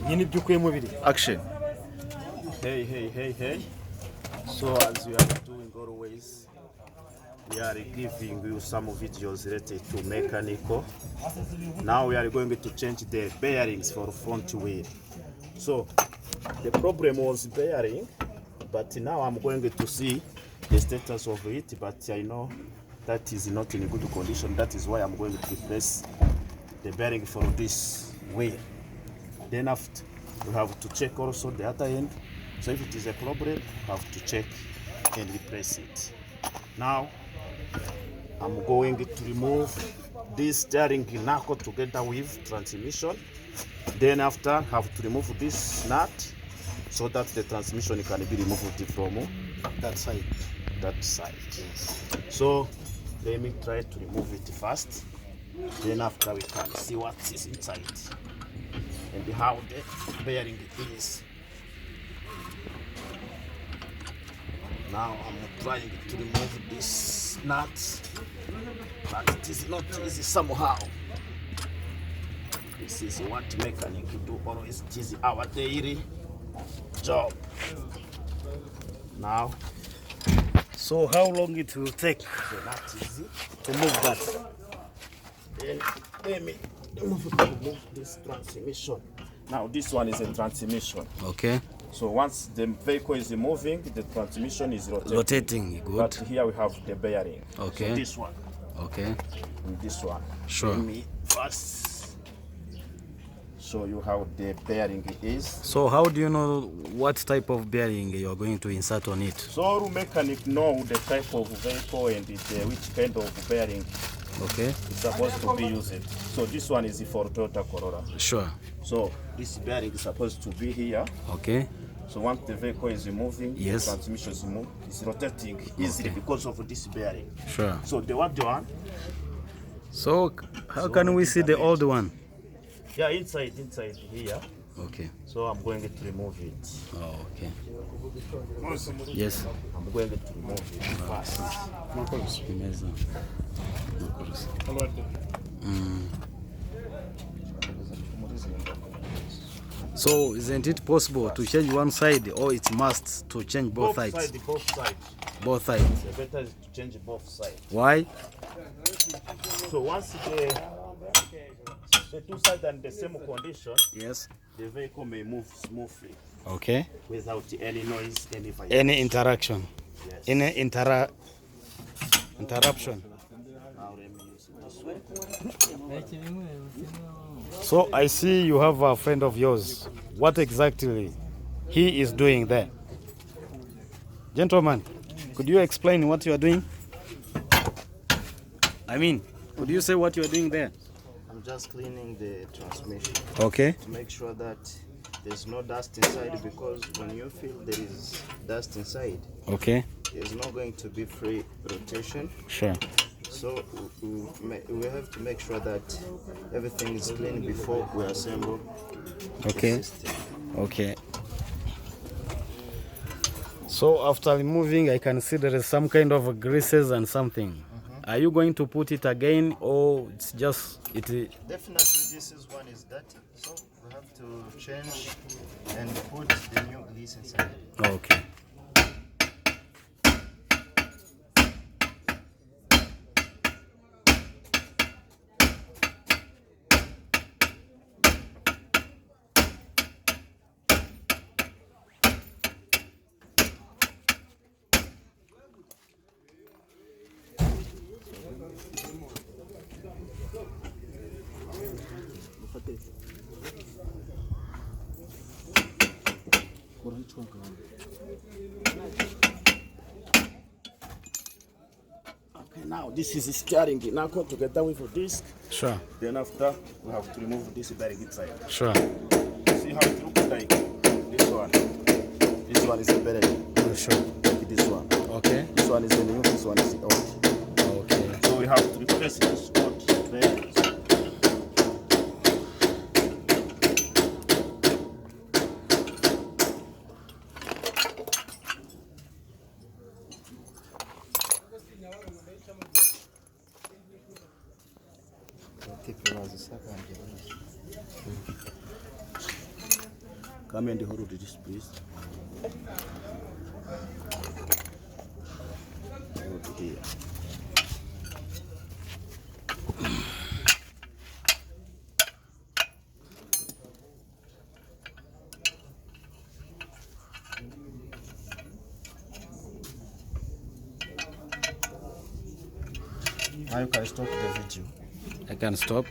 nyine byukuye mubiri. Action. Hey. So as we are doing always, we are giving you some videos related to mechanical. Now we are going to change the bearings for front wheel. So the problem was bearing, but now I'm going to see the status of it, but I know that is not in good condition. That is why I'm going to replace the bearing for this wheel. Then after, we have to check also the other end. So if it is a problem, we have to check and replace it. Now I'm going to remove this steering knuckle together with transmission. Then after, have to remove this nut so that the transmission can be removed from That side. Yes. So let me try to remove it first. Then after, we can see what is inside and how the bearing is. Now I'm trying to remove this nut, but it is not easy somehow. This is what mechanic do always. It is our daily job. Now, So how long it will take so that is it. to move that? Then let me remove this transmission. Now this one is a transmission. Okay. So once the vehicle is moving, the transmission is rotating. Rotating, good. But here we have the bearing. Okay. So this one Okay. and this one. Sure. Let me first show you how the bearing is. So how do you know what type of bearing you are going to insert on it? So all mechanic know the type of vehicle and which kind of bearing Okay. is supposed to be used. So this one is for Toyota Corolla. Sure. So this bearing is supposed to be here. Okay. So once the vehicle is moving, Yes. the transmission is rotating easily because of this bearing. Sure. So the one, So how can we see the old one? yeah, inside here. Okay. So I'm going to remove it. Oh, okay. Yes. I'm going to remove it first. Imeza. So isn't it possible to change one side, or it must to change both sides? Both sides. Both sides. The better is to change both sides. Why? So once the two sides are in the same condition, Yes. the vehicle may move smoothly Okay. without any noise, any vibration. Any interaction? Yes. Any interruption? Now let me use this one. So I see you have a friend of yours. What exactly he is doing there? Gentlemen, could you explain what you are doing? I mean, could you say what you are doing there? I'm just cleaning the transmission Okay. to make sure that there's no dust inside, because when you feel there is dust inside, Okay. there's not going to be free rotation. Sure. So we have to make sure that everything is clean before we assemble Okay. the system. Okay. So after removing, I can see there is some kind of greases and something. Are you going to put it again, or it's just it? Definitely this is one is dirty, so we have to change and put the new grease inside. Okay. Okay, now this is steering knuckle together with this. Sure. Then after, we have to remove this bearing inside. Sure. See how it looks like this one. This one is the bearing. Sure. Like this one. Okay. This one is the new, this one is the old. Okay. So we have to replace this old bearing. Come and hold this, please. Hold here. Now you can stop the video. I can stop.